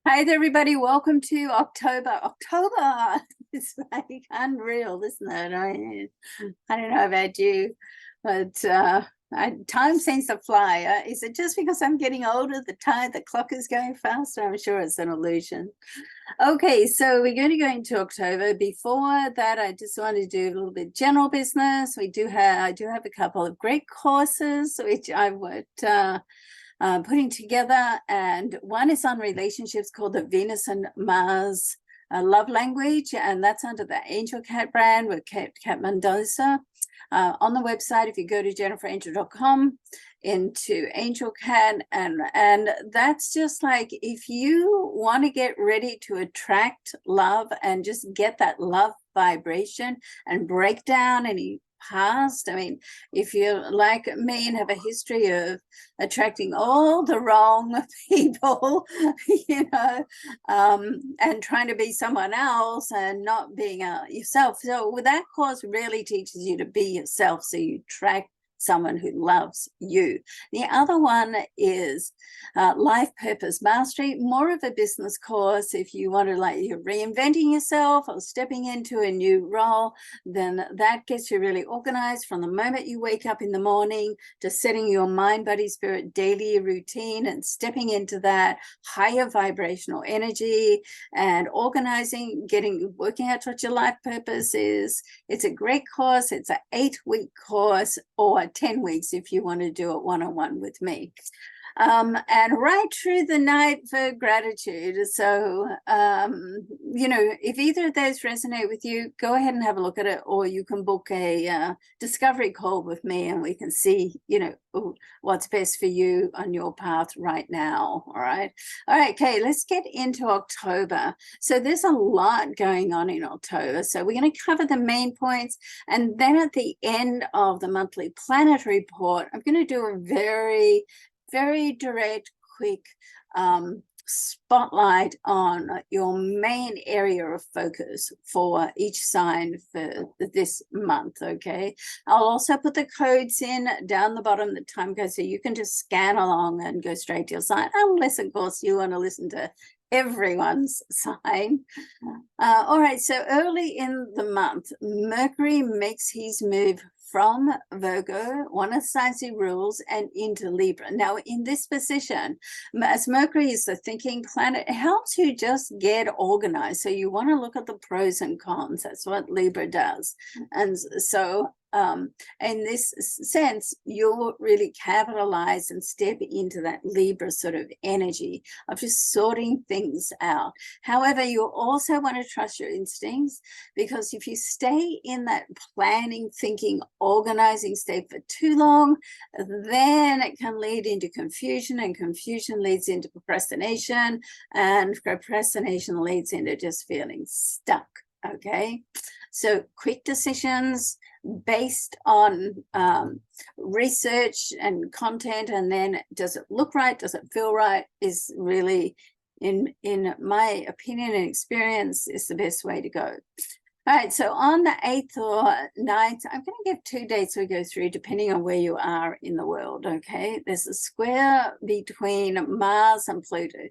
Hi there, everybody. Welcome to October. It's like unreal, isn't it? I don't know about you, but time seems to fly. Is it just because I'm getting older, the clock is going faster? I'm sure it's an illusion. Okay, so we're going to go into October. Before that, I just want to do a little bit general business. I do have a couple of great courses which I would putting together, and one is on relationships called the Venus and Mars love language, and that's under the Angel Cat brand with Cat Mendoza. On the website, if you go to JenniferAngel.com into Angel Cat, and that's just like if you want to get ready to attract love and just get that love vibration and break down any past. I mean, if you're like me and have a history of attracting all the wrong people, and trying to be someone else and not being yourself. So that course really teaches you to be yourself, so you attract someone who loves you. The other one is Life Purpose Mastery, more of a business course. If you want to, like, you're reinventing yourself or stepping into a new role, then that gets you really organized from the moment you wake up in the morning to setting your mind, body, spirit daily routine and stepping into that higher vibrational energy and organizing, working out what your life purpose is. It's a great course. It's an 8-week course, or 10 weeks if you want to do it one-on-one with me. And right through the night for gratitude. So, if either of those resonate with you, go ahead and have a look at it, or you can book a discovery call with me and we can see, what's best for you on your path right now. All right. Okay, let's get into October. So there's a lot going on in October. So we're going to cover the main points. And then at the end of the monthly planetary report, I'm going to do a very direct, quick spotlight on your main area of focus for each sign for this month. Okay, I'll also put the codes in down the bottom, the time code, so you can just scan along and go straight to your sign, unless of course you want to listen to everyone's sign. All right, so early in the month, Mercury makes his move from Virgo, one of the signs rules, and into Libra. Now, in this position, as Mercury is the thinking planet, it helps you just get organized. So you want to look at the pros and cons. That's what Libra does. And so in this sense, you'll really capitalize and step into that Libra sort of energy of just sorting things out. However, you also want to trust your instincts, because if you stay in that planning, thinking, organizing state for too long, then it can lead into confusion, and confusion leads into procrastination, and procrastination leads into just feeling stuck. Okay, so quick decisions based on research and content, and then does it look right, does it feel right, is really, in my opinion and experience, is the best way to go. All right, so on the 8th or 9th, I'm going to give 2 dates we go through depending on where you are in the world. Okay, there's a square between Mars and Pluto.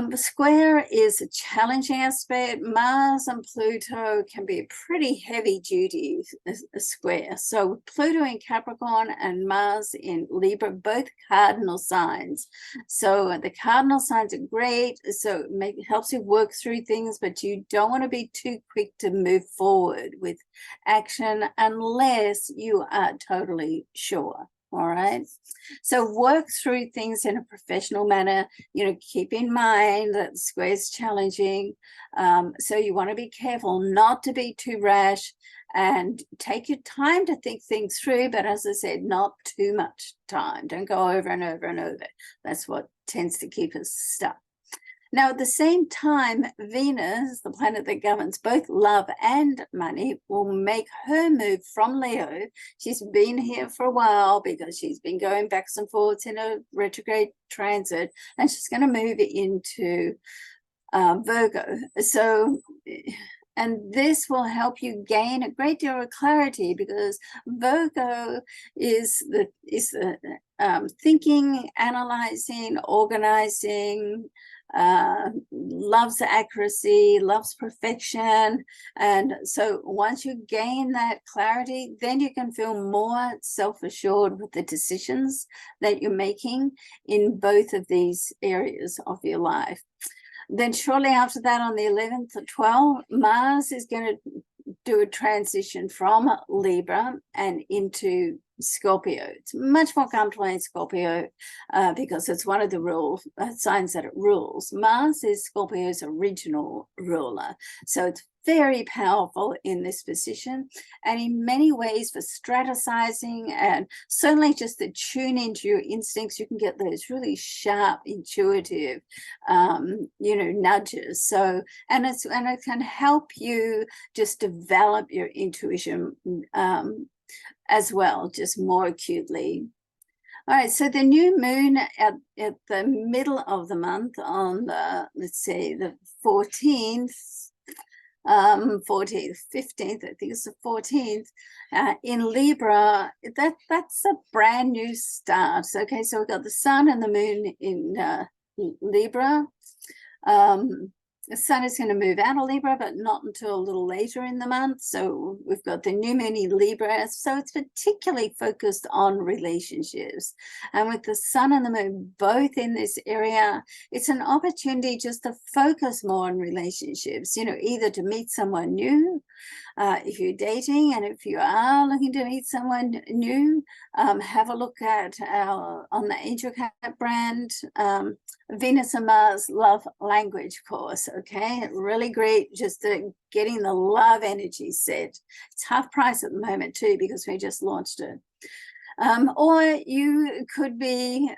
The square is a challenging aspect. Mars and Pluto can be a pretty heavy-duty square. So Pluto in Capricorn and Mars in Libra, both cardinal signs. So the cardinal signs are great. So it helps you work through things, but you don't want to be too quick to move forward with action unless you are totally sure. All right, so work through things in a professional manner. Keep in mind that the square is challenging, so you want to be careful not to be too rash, and take your time to think things through, but as I said, not too much time. Don't go over and over and over. That's what tends to keep us stuck. Now, at the same time, Venus, the planet that governs both love and money, will make her move from Leo. She's been here for a while because she's been going backs and forwards in a retrograde transit, and she's going to move into Virgo. So, and this will help you gain a great deal of clarity, because Virgo is the thinking, analyzing, organizing, loves accuracy, loves perfection. And so once you gain that clarity, then you can feel more self-assured with the decisions that you're making in both of these areas of your life. Then shortly after that, on the 11th or 12th, Mars is going to do a transition from Libra and into Scorpio. It's much more comfortable in Scorpio because it's one of the signs that it rules. Mars is Scorpio's original ruler, so it's very powerful in this position, and in many ways for strategizing and certainly just to tune into your instincts. You can get those really sharp, intuitive, nudges. So, and it can help you just develop your intuition as well, just more acutely. All right, so the new moon at the middle of the month on the, let's say, the 14th, 14th, 15th, I think it's the 14th, in Libra, that's a brand new start. Okay, so we've got the sun and the moon in Libra. The sun is going to move out of Libra, but not until a little later in the month. So we've got the new moon in Libra. So it's particularly focused on relationships. And with the sun and the moon both in this area, it's an opportunity just to focus more on relationships, either to meet someone new, if you're dating, and if you are looking to meet someone new, have a look at on the Angel Cat brand, Venus and Mars Love Language course. Okay, really great, just getting the love energy set. It's half price at the moment too, because we just launched it. Or you could be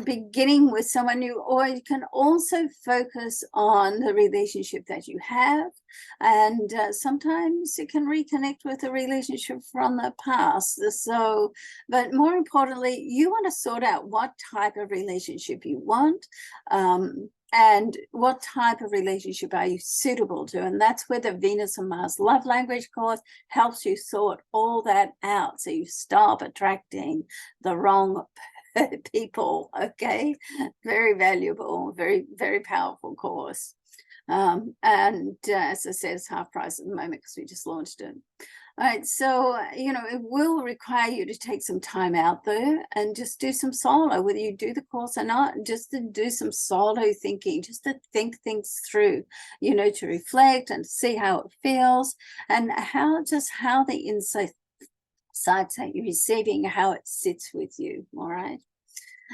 beginning with someone new, or you can also focus on the relationship that you have. And sometimes you can reconnect with a relationship from the past. So, but more importantly, you want to sort out what type of relationship you want, and what type of relationship are you suitable to. And that's where the Venus and Mars Love Language course helps you sort all that out, so you stop attracting the wrong people. Okay, very valuable, very, very powerful course. And as I said, it's half price at the moment because we just launched it. All right, so it will require you to take some time out there and just do some solo, whether you do the course or not, just to do some solo thinking, just to think things through, to reflect and see how it feels, and how the insights that you're receiving, how it sits with you. All right.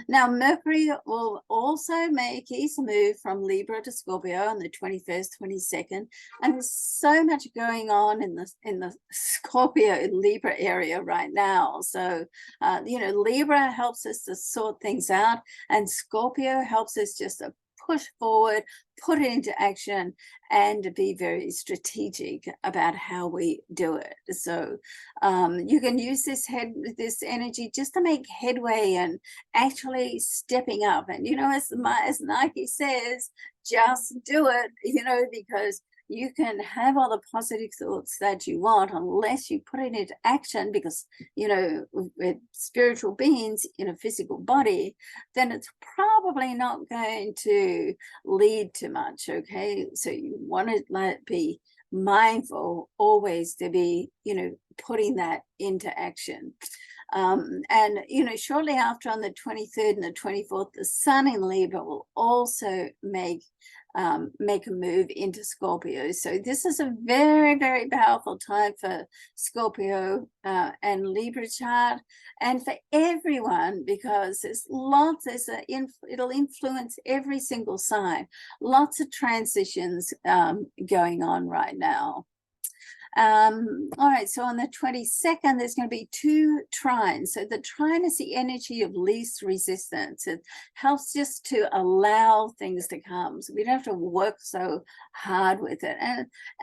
Now, Mercury will also make his move from Libra to Scorpio on the 21st, 22nd, and there's so much going on in the Scorpio Libra area right now. So, Libra helps us to sort things out, and Scorpio helps us just to push forward, put it into action, and to be very strategic about how we do it. So you can use this energy just to make headway and actually stepping up. And as Nike says, just do it, because you can have all the positive thoughts that you want unless you put it into action, because with spiritual beings in a physical body, then it's probably not going to lead to much. Okay, so you want to be mindful always to be putting that into action. And shortly after, on the 23rd and the 24th, the sun in Libra will also make a move into Scorpio. So this is a very, very powerful time for Scorpio and Libra chart, and for everyone, because it'll influence every single sign. Lots of transitions going on right now. All right, so on the 22nd, there's going to be 2 trines. So the trine is the energy of least resistance. It helps just to allow things to come, so we don't have to work so hard with it.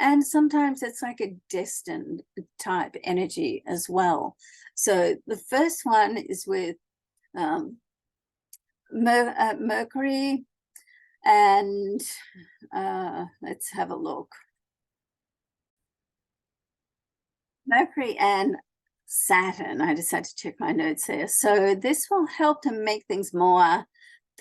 And sometimes it's like a destined type energy as well. So the first one is with Mercury, and let's have a look. Mercury and Saturn. I just had to check my notes there. So this will help to make things more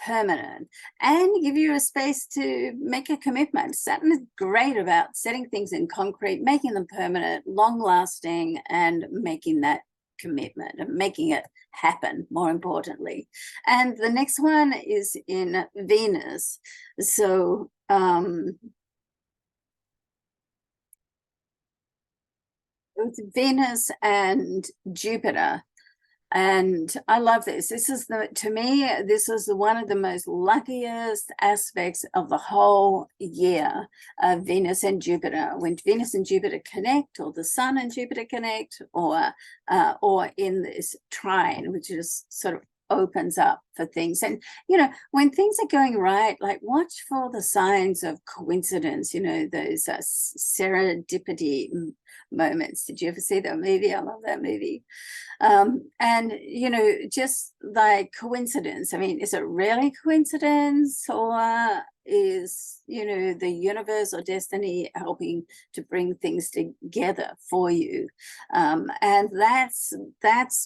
permanent, and give you a space to make a commitment. Saturn is great about setting things in concrete, making them permanent, long lasting, and making that commitment and making it happen, more importantly. And the next one is in Venus. So it's Venus and Jupiter. And I love this. This is to me, this is one of the most luckiest aspects of the whole year, Venus and Jupiter. When Venus and Jupiter connect, or the Sun and Jupiter connect, or in this trine, which is sort of opens up for things. And when things are going right, like watch for the signs of coincidence, those serendipity moments. Did you ever see that movie? I love that movie. And just like coincidence, I mean, is it really coincidence, or is the universe or destiny helping to bring things together for you? And that's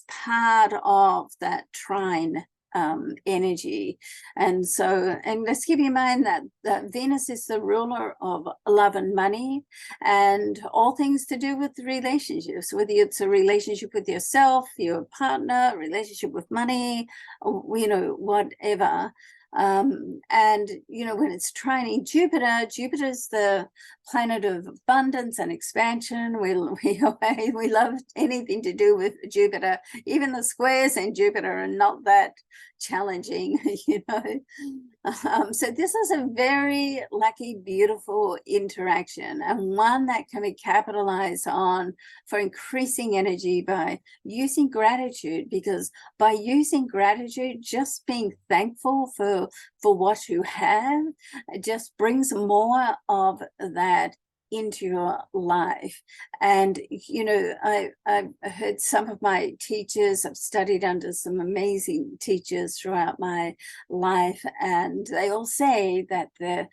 part of that trine energy. And let's keep in mind that Venus is the ruler of love and money, and all things to do with relationships, whether it's a relationship with yourself, your partner, relationship with money, whatever. And when it's trining Jupiter, Jupiter's the planet of abundance and expansion. We love anything to do with Jupiter. Even the squares in Jupiter are not that challenging, so this is a very lucky, beautiful interaction, and one that can be capitalized on for increasing energy by using gratitude. Because by using gratitude, just being thankful for what you have, it just brings more of that into your life. And I've heard some of my teachers, I've studied under some amazing teachers throughout my life, and they all say that the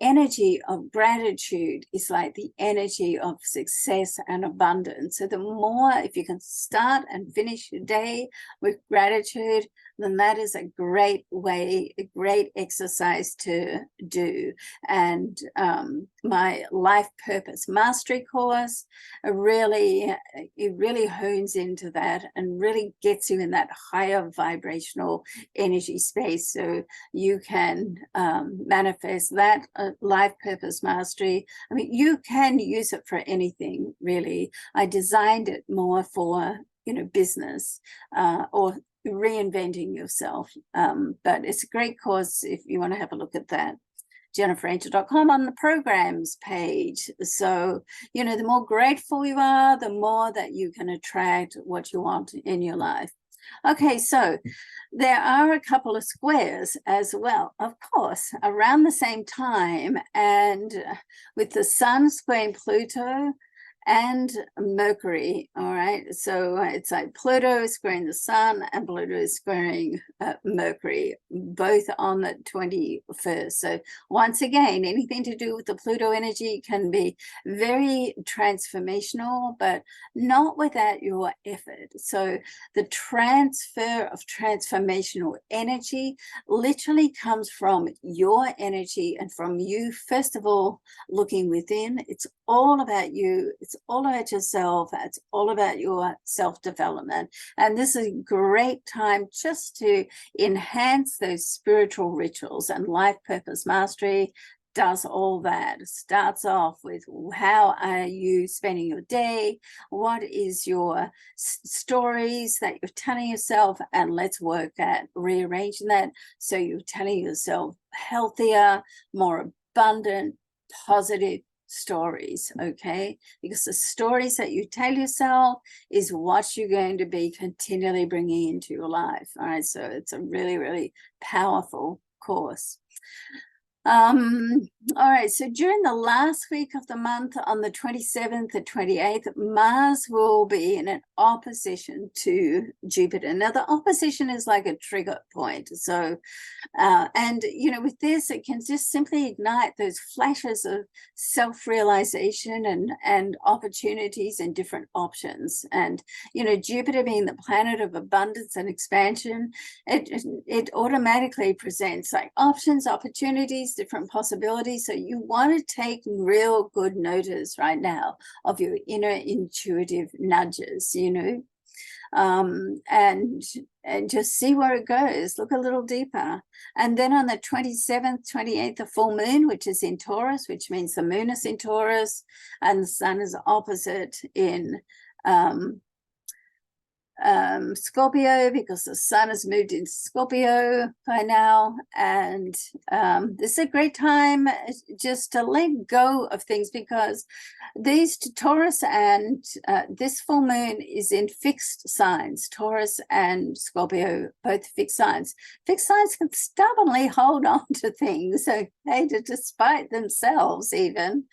energy of gratitude is like the energy of success and abundance. So the more, if you can start and finish your day with gratitude, then that is a great way, a great exercise to do. And my Life Purpose Mastery course really hones into that and really gets you in that higher vibrational energy space, so you can manifest that Life Purpose Mastery. I mean, you can use it for anything, really. I designed it more for business or reinventing yourself, but it's a great course if you want to have a look at that. JenniferAngel.com on the programs page. So the more grateful you are, the more that you can attract what you want in your life. Okay, so there are a couple of squares as well, of course, around the same time, and with the Sun squaring Pluto and Mercury. All right, so it's like Pluto is squaring the Sun and Pluto is squaring Mercury, both on the 21st. So once again, anything to do with the Pluto energy can be very transformational, but not without your effort. So the transfer of transformational energy literally comes from your energy and from you, first of all, looking within. It's all about you. It's all about yourself. It's all about your self-development. And this is a great time just to enhance those spiritual rituals. And Life Purpose Mastery does all that. It starts off with, how are you spending your day? What is your stories that you're telling yourself? And let's work at rearranging that so you're telling yourself healthier, more abundant, positive stories. Okay, because the stories that you tell yourself is what you're going to be continually bringing into your life. All right, so it's a really, really powerful course. All right, so during the last week of the month, on the 27th and 28th, Mars will be in an opposition to Jupiter. Now, the opposition is like a trigger point. So, and, you know, with this, it can just simply ignite those flashes of self-realization and opportunities and different options. And, you know, Jupiter being the planet of abundance and expansion, it automatically presents like options, opportunities, different possibilities. So you want to take real good notice right now of your inner intuitive nudges, you know, and just see where it goes. Look a little deeper. And then on the 27th, 28th, the full moon, which is in Taurus, which means the moon is in Taurus and the sun is opposite in Scorpio, because the sun has moved into Scorpio by now. And this is a great time just to let go of things, because these Taurus and this full moon is in fixed signs. Taurus and Scorpio, both fixed signs. Fixed signs can stubbornly hold on to things, okay, despite themselves, even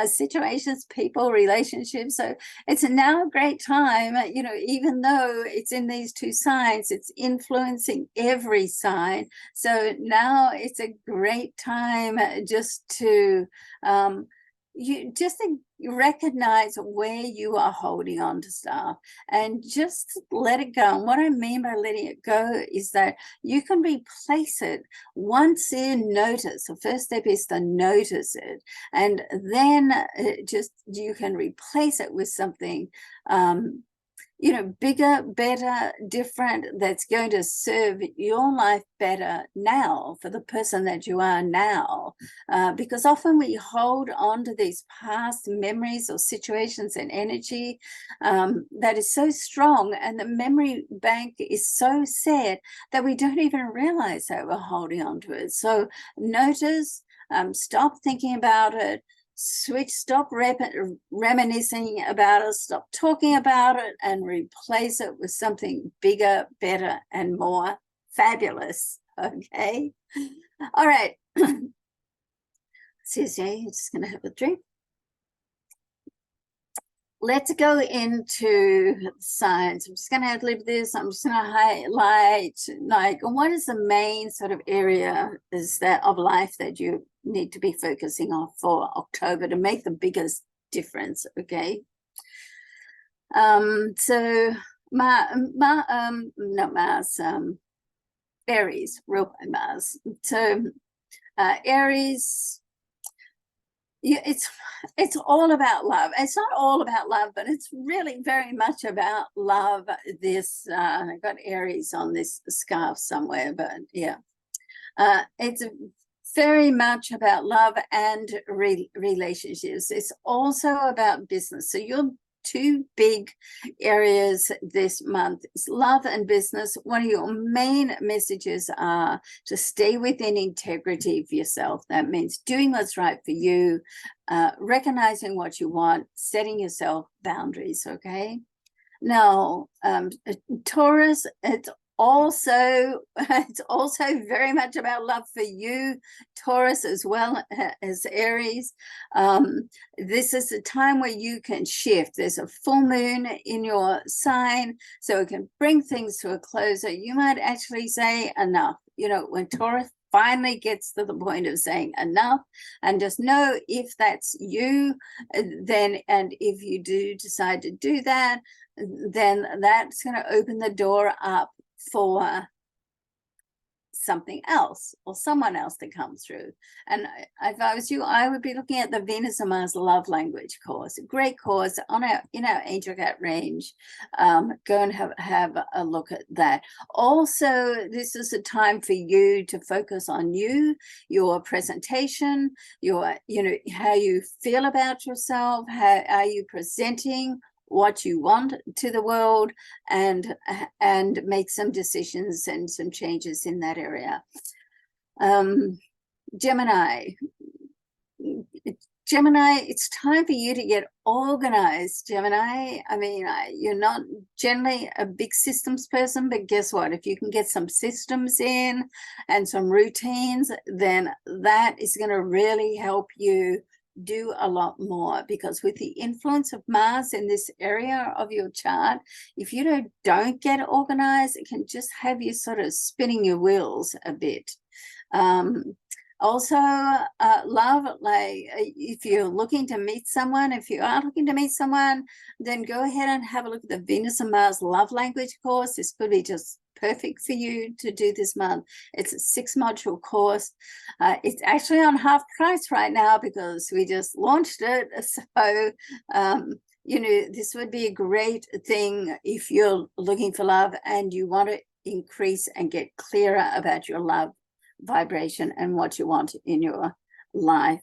situations, people, relationships. So it's now a great time, you know, even though it's in these two signs, it's influencing every sign. So now it's a great time just to recognize where you are holding on to stuff and just let it go. And what I mean by letting it go is that you can replace it once you notice. The first step is to notice it, and then you can replace it with something you know, bigger, better, different, that's going to serve your life better now for the person that you are now. Because often we hold on to these past memories or situations and energy that is so strong, and the memory bank is so sad that we don't even realize that we're holding on to it. So notice, stop thinking about it, stop reminiscing about it, stop talking about it, and replace it with something bigger, better, and more fabulous. Okay. All right. Excuse me, just gonna have a drink. Let's go into science. I'm just going to ad-lib this. I'm just going to highlight, like, what is the main sort of area is that of life that you need to be focusing on for October to make the biggest difference. Okay. So not Mars, Aries, real by Mars. So Aries, yeah, it's all about love. It's not all about love, but it's really very much about love. This I got Aries on this scarf somewhere, but yeah, it's very much about love and relationships. It's also about business. So your two big areas this month is love and business. One of your main messages are to stay within integrity of yourself. That means doing what's right for you, recognizing what you want, setting yourself boundaries. Okay. Now, Taurus, it's also very much about love for you, Taurus, as well as Aries. This is a time where you can shift. There's a full moon in your sign, so it can bring things to a close. So you might actually say enough. You know, when Taurus finally gets to the point of saying enough, and just know if that's you, then, and if you do decide to do that, then that's going to open the door up for something else or someone else to come through. And if I was you, I would be looking at the Venus and Mars love language course. A great course on our Angel Cat range. Go and have a look at that. Also, this is a time for you to focus on you, your presentation, your, you know, how you feel about yourself, how are you presenting what you want to the world, and make some decisions and some changes in that area. Gemini, Gemini, it's time for you to get organized, Gemini. I mean, you're not generally a big systems person, but guess what? If you can get some systems in and some routines, then that is going to really help you do a lot more, because with the influence of Mars in this area of your chart, if you don't get organized, it can just have you sort of spinning your wheels a bit. Also, love, like if you're looking to meet someone, if you are looking to meet someone, then go ahead and have a look at the Venus and Mars love language course. This could be just perfect for you to do this month. It's a 6-module course. It's actually on half price right now because we just launched it. So, you know, this would be a great thing if you're looking for love and you want to increase and get clearer about your love vibration and what you want in your life.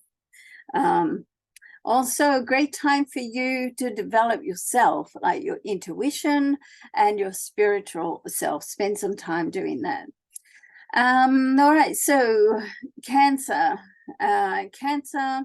Also a great time for you to develop yourself, like your intuition and your spiritual self. Spend some time doing that. All right, so Cancer. Cancer,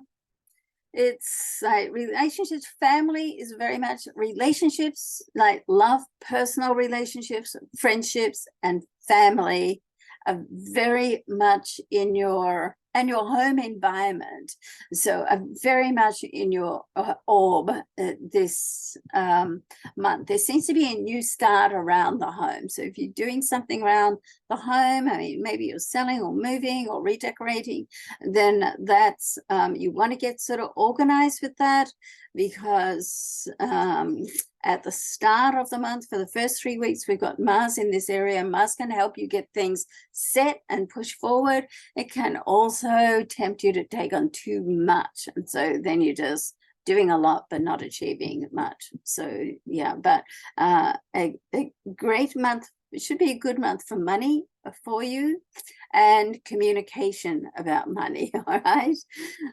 it's like relationships. Family is very much relationships, like love, personal relationships, friendships, and family are very much in your home environment. So very much in your orb this month. There seems to be a new start around the home. So if you're doing something around the home, I mean, maybe you're selling or moving or redecorating, then that's you want to get sort of organized with that, because at the start of the month, for the first 3 weeks, we've got Mars in this area. Mars can help you get things set and push forward. It can also tempt you to take on too much. And so then you're just doing a lot, but not achieving much. So, yeah, but a great month. It should be a good month for money for you and communication about money. All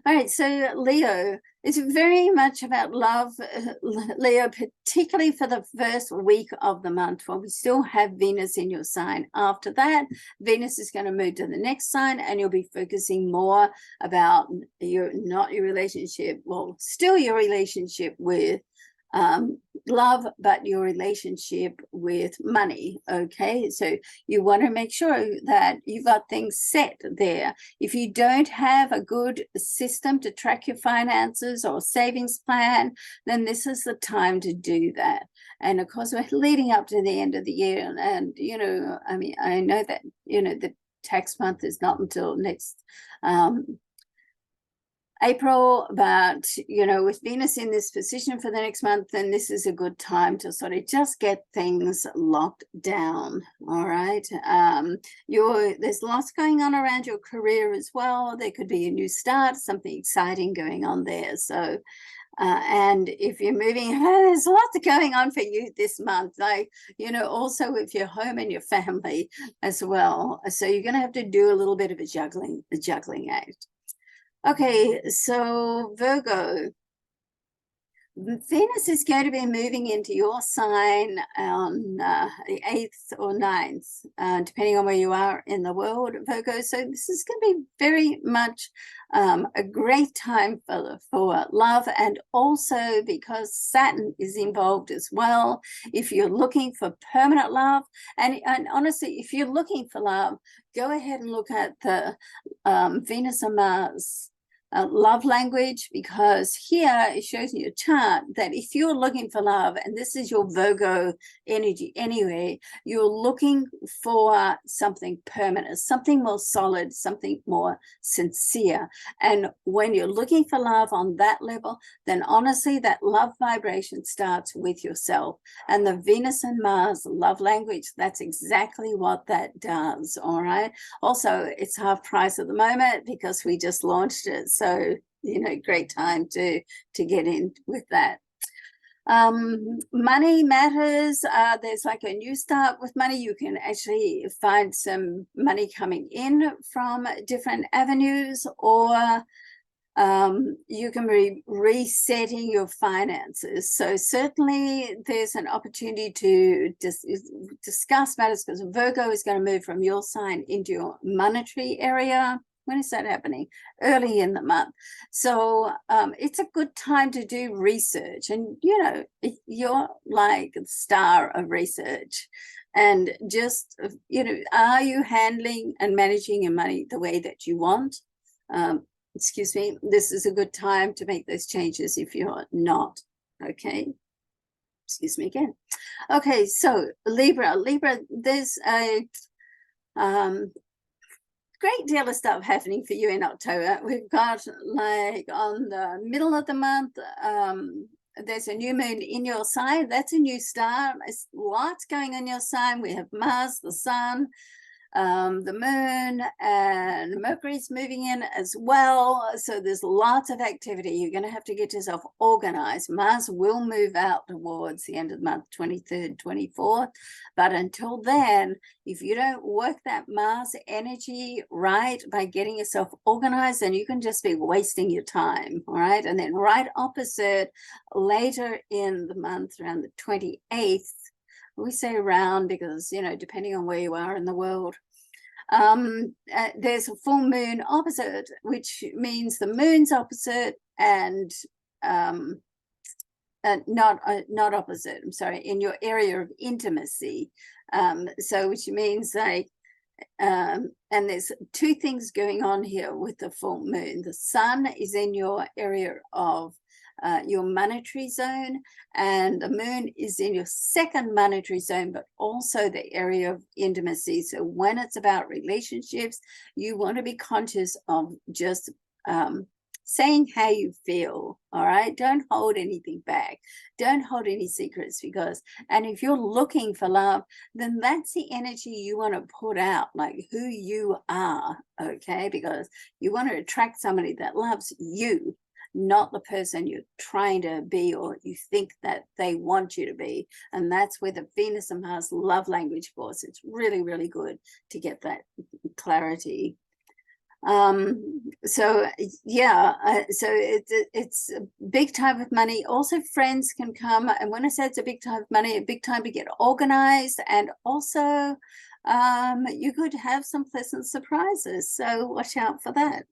right, so Leo, it's very much about love, Leo, particularly for the first week of the month when we still have Venus in your sign. After that, Venus is going to move to the next sign and you'll be focusing more about not your relationship, well, still your relationship with love, but your relationship with money. Okay, so you want to make sure that you've got things set there. If you don't have a good system to track your finances or savings plan, then this is the time to do that. And of course, we're leading up to the end of the year, and you know, I mean, I know that, you know, the tax month is not until next April, but you know, with Venus in this position for the next month, then this is a good time to sort of just get things locked down. All right, there's lots going on around your career as well. There could be a new start, something exciting going on there. So and if you're moving, there's lots going on for you this month, like, you know, also with your home and your family as well. So you're going to have to do a little bit of a juggling act. Okay, so Virgo, Venus is going to be moving into your sign on the 8th or 9th, depending on where you are in the world, Virgo. So this is going to be very much a great time for love, and also because Saturn is involved as well. If you're looking for permanent love, and honestly, if you're looking for love, go ahead and look at the Venus and Mars love language, because here it shows in your chart that if you're looking for love, and this is your Virgo energy anyway, you're looking for something permanent, something more solid, something more sincere. And when you're looking for love on that level, then honestly, that love vibration starts with yourself. And the Venus and Mars love language, that's exactly what that does. All right. Also, it's half price at the moment because we just launched it. So, you know, great time to get in with that. Money matters. There's like a new start with money. You can actually find some money coming in from different avenues, or you can be resetting your finances. So certainly there's an opportunity to discuss matters, because Virgo is going to move from your sign into your monetary area. When is that happening? Early in the month. So it's a good time to do research. And, you know, you're like the star of research. And just, you know, are you handling and managing your money the way that you want? Excuse me, this is a good time to make those changes if you're not. Okay. Excuse me again. Okay, so Libra, there's a great deal of stuff happening for you in October. We've got, like, on the middle of the month, there's a new moon in your sign. That's a new start. There's lots going on in your sign. We have Mars, the sun, the moon, and Mercury's moving in as well. So there's lots of activity. You're going to have to get yourself organized. Mars will move out towards the end of the month, 23rd, 24th. But until then, if you don't work that Mars energy right by getting yourself organized, then you can just be wasting your time. All right. And then right opposite, later in the month, around the 28th, we say around because, you know, depending on where you are in the world, there's a full moon opposite, which means the moon's opposite and not opposite, I'm sorry, in your area of intimacy. So which means like, and there's two things going on here with the full moon. The sun is in your area of your monetary zone, and the moon is in your second monetary zone, but also the area of intimacy. So when it's about relationships, you want to be conscious of just saying how you feel. All right, don't hold anything back, don't hold any secrets, because, and if you're looking for love, then that's the energy you want to put out, like who you are. Okay, because you want to attract somebody that loves you, not the person you're trying to be or you think that they want you to be. And that's where the Venus and Mars love language course, it's really, really good to get that clarity. So yeah, so it's a big time of money. Also, friends can come, and when I say it's a big time of money, a big time to get organized, and also you could have some pleasant surprises, so watch out for that.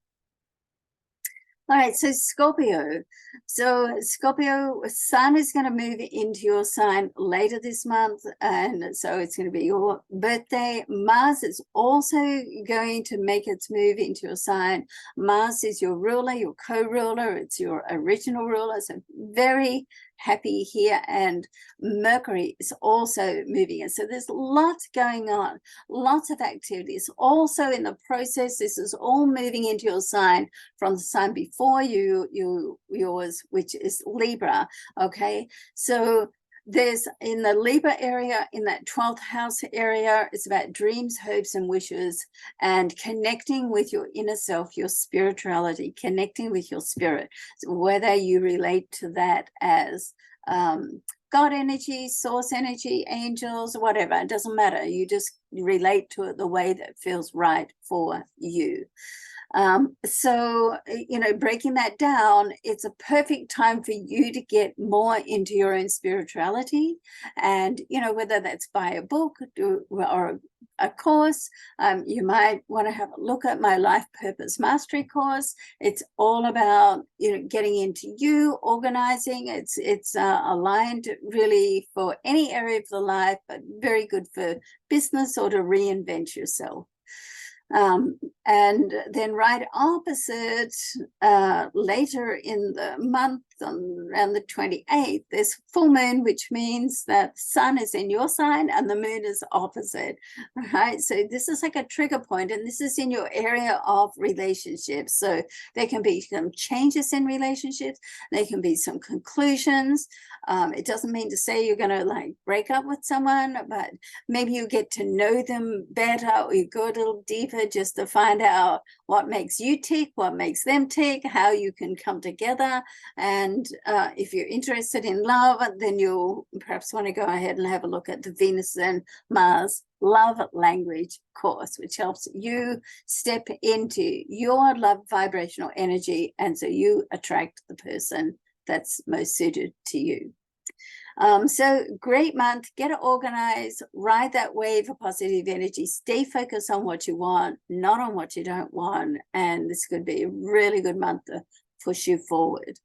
All right, so Scorpio. So Scorpio, sun is going to move into your sign later this month, and so it's going to be your birthday. Mars is also going to make its move into your sign. Mars is your ruler, your co-ruler. It's your original ruler, so very happy here. And Mercury is also moving in. So there's lots going on, lots of activities. Also in the process, this is all moving into your sign from the sign before yours, which is Libra. Okay, so there's in the Libra area, in that 12th house area, it's about dreams, hopes, and wishes, and connecting with your inner self, your spirituality, connecting with your spirit. So whether you relate to that as God energy, source energy, angels, whatever, it doesn't matter. You just relate to it the way that feels right for you. So, you know, breaking that down, it's a perfect time for you to get more into your own spirituality. And, you know, whether that's buy a book or a course, you might want to have a look at my Life Purpose Mastery course. It's all about, you know, getting into you, organizing. It's aligned really for any area of the life, but very good for business or to reinvent yourself. And then right opposite, later in the month, around the 28th, there's full moon, which means that the sun is in your sign and the moon is opposite. All right, so this is like a trigger point, and this is in your area of relationships. So there can be some changes in relationships, there can be some conclusions. It doesn't mean to say you're going to like break up with someone, but maybe you get to know them better, or you go a little deeper just to find out what makes you tick, what makes them tick, how you can come together. And if you're interested in love, then you'll perhaps want to go ahead and have a look at the Venus and Mars love language course, which helps you step into your love vibrational energy, and so you attract the person that's most suited to you. So great month, get it organized, ride that wave of positive energy, stay focused on what you want, not on what you don't want. And this could be a really good month to push you forward.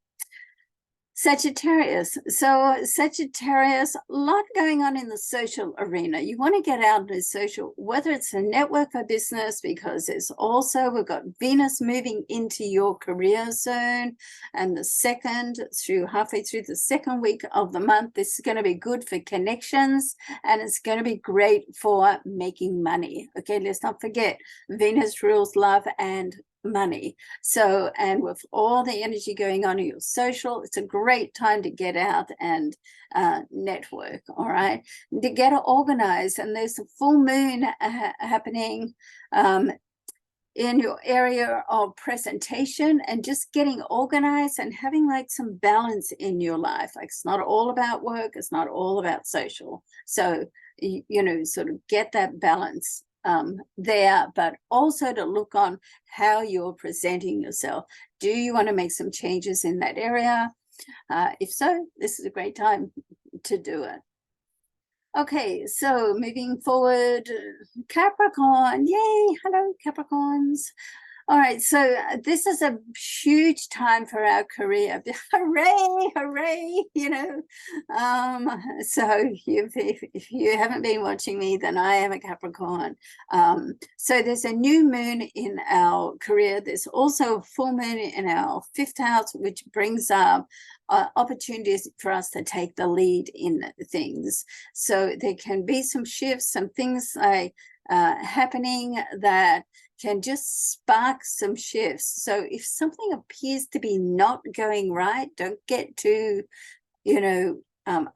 Sagittarius. So Sagittarius, a lot going on in the social arena. You want to get out into social, whether it's a network or business, because it's also, we've got Venus moving into your career zone, and the second through halfway through the second week of the month, this is going to be good for connections, and it's going to be great for making money. Okay, let's not forget, Venus rules love and money. So, and with all the energy going on in your social, it's a great time to get out and network. All right, to get it organized. And there's a full moon happening in your area of presentation, and just getting organized and having like some balance in your life. Like, it's not all about work, it's not all about social. So you know, sort of get that balance there, but also to look on how you're presenting yourself. Do you want to make some changes in that area? If so, this is a great time to do it. Okay, so moving forward, Capricorn. Yay, hello Capricorns. All right, so this is a huge time for our career. Hooray, hooray, you know. So if you haven't been watching me, then I am a Capricorn. So there's a new moon in our career. There's also a full moon in our 5th house, which brings up opportunities for us to take the lead in things. So there can be some shifts, some things like happening that can just spark some shifts. So if something appears to be not going right, don't get too, you know,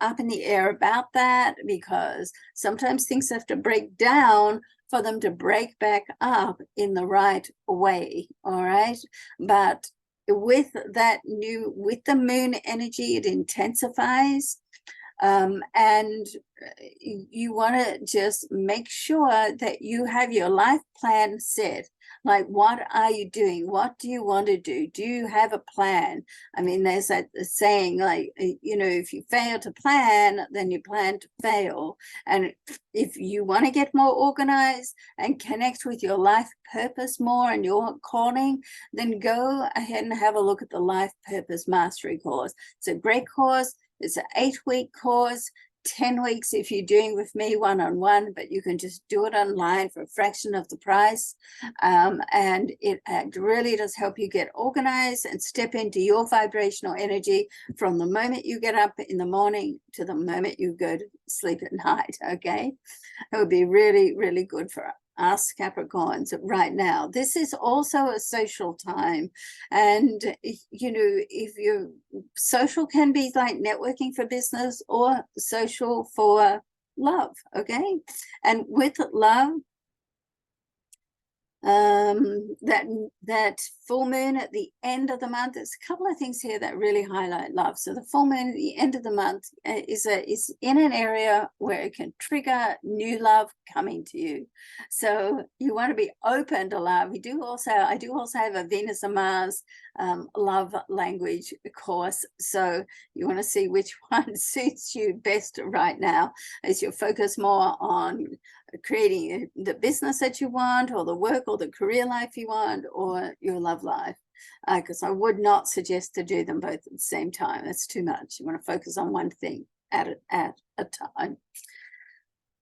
up in the air about that, because sometimes things have to break down for them to break back up in the right way. All right, but with the moon energy, it intensifies. And you want to just make sure that you have your life plan set. Like, what are you doing? What do you want to do? Do you have a plan? I mean, there's that saying, like, you know, if you fail to plan, then you plan to fail. And if you want to get more organized and connect with your life purpose more and your calling, then go ahead and have a look at the Life Purpose Mastery course. It's a great course. It's an 8-week course, 10 weeks if you're doing with me one-on-one, but you can just do it online for a fraction of the price. And it really does help you get organized and step into your vibrational energy from the moment you get up in the morning to the moment you go to sleep at night, okay? It would be really, really good for us Capricorns right now. This is also a social time, and you know, if you social can be like networking for business or social for love. Okay, and with love, that full moon at the end of the month, there's a couple of things here that really highlight love. So the full moon at the end of the month is in an area where it can trigger new love coming to you. So you want to be open to love. I do also have a Venus and Mars love language course. So you want to see which one suits you best right now, as you focus more on creating the business that you want, or the work or the career life you want, or your love life, because I would not suggest to do them both at the same time. That's too much. You want to focus on one thing at a time.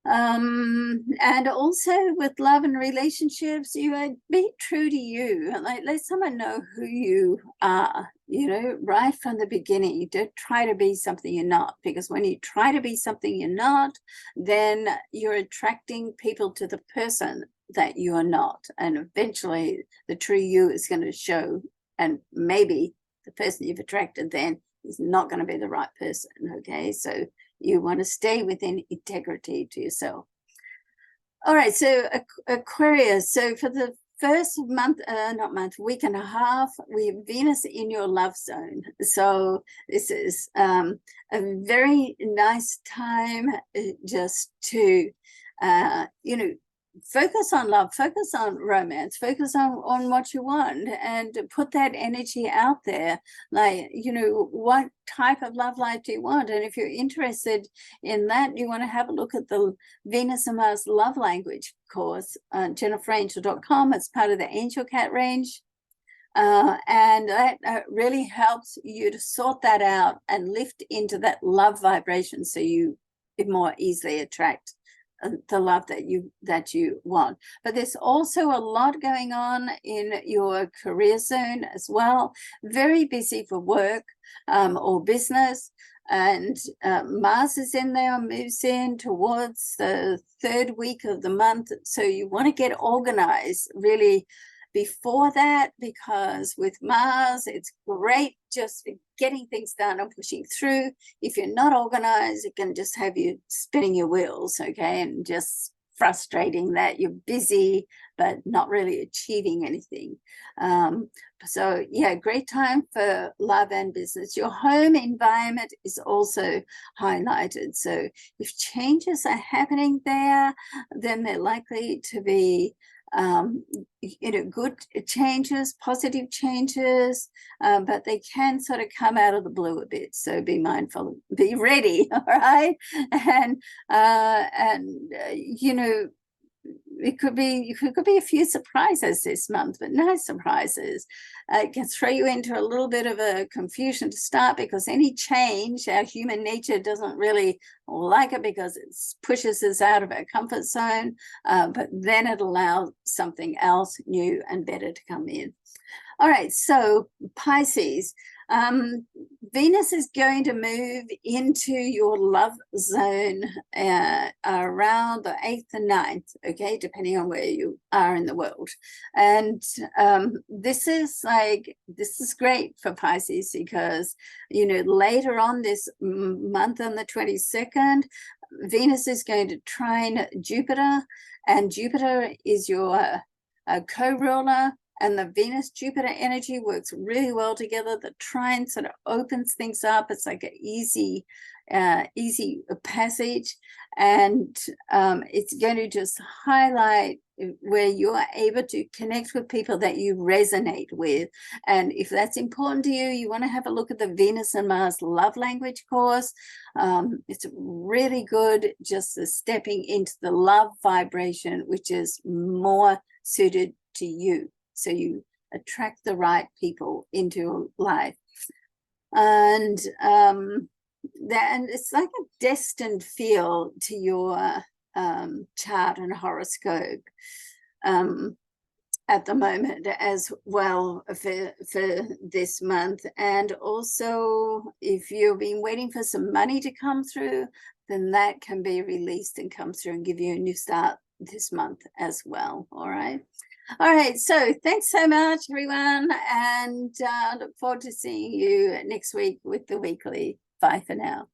And also with love and relationships, you be true to you. Like, let someone know who you are, you know, right from the beginning. You don't try to be something you're not, because when you try to be something you're not, then you're attracting people to the person that you are not, and eventually the true you is going to show, and maybe the person you've attracted then is not going to be the right person. Okay, so you want to stay within integrity to yourself. All right, so Aquarius. So for the first month, week and a half, we have Venus in your love zone. So this is a very nice time just to, you know, focus on love, focus on romance, focus on what you want, and put that energy out there. Like, you know, what type of love life do you want? And if you're interested in that, you want to have a look at the Venus and Mars love language course, JenniferAngel.com. It's part of the Angel Cat range. And that really helps you to sort that out and lift into that love vibration, so you more easily attract the love that you want. But there's also a lot going on in your career zone as well. Very busy for work or business. And Mars is in there, moves in towards the 3rd week of the month. So you want to get organized really before that, because with Mars, it's great just for getting things done and pushing through. If you're not organized, it can just have you spinning your wheels, okay, and just frustrating that you're busy but not really achieving anything. So yeah, great time for love and business. Your home environment is also highlighted. So if changes are happening there, then they're likely to be you know, good changes, positive changes, but they can sort of come out of the blue a bit. So be mindful, be ready, all right? And you know, it could be a few surprises this month, but nice surprises. It can throw you into a little bit of a confusion to start, because any change, our human nature doesn't really like it, because it pushes us out of our comfort zone, but then it allows something else new and better to come in. All right, so Pisces, Venus is going to move into your love zone around the 8th and 9th, okay, depending on where you are in the world. And this is great for Pisces, because, you know, later on this month on the 22nd, Venus is going to trine Jupiter, and Jupiter is your co-ruler. And the Venus-Jupiter energy works really well together. The trine sort of opens things up. It's like an easy passage. And it's going to just highlight where you are able to connect with people that you resonate with. And if that's important to you, you want to have a look at the Venus and Mars love language course. It's really good just stepping into the love vibration, which is more suited to you. So you attract the right people into your life. And it's like a destined feel to your chart and horoscope at the moment as well for this month. And also, if you've been waiting for some money to come through, then that can be released and come through and give you a new start this month as well. All right. All right, so thanks so much, everyone, and look forward to seeing you next week with the weekly. Bye for now.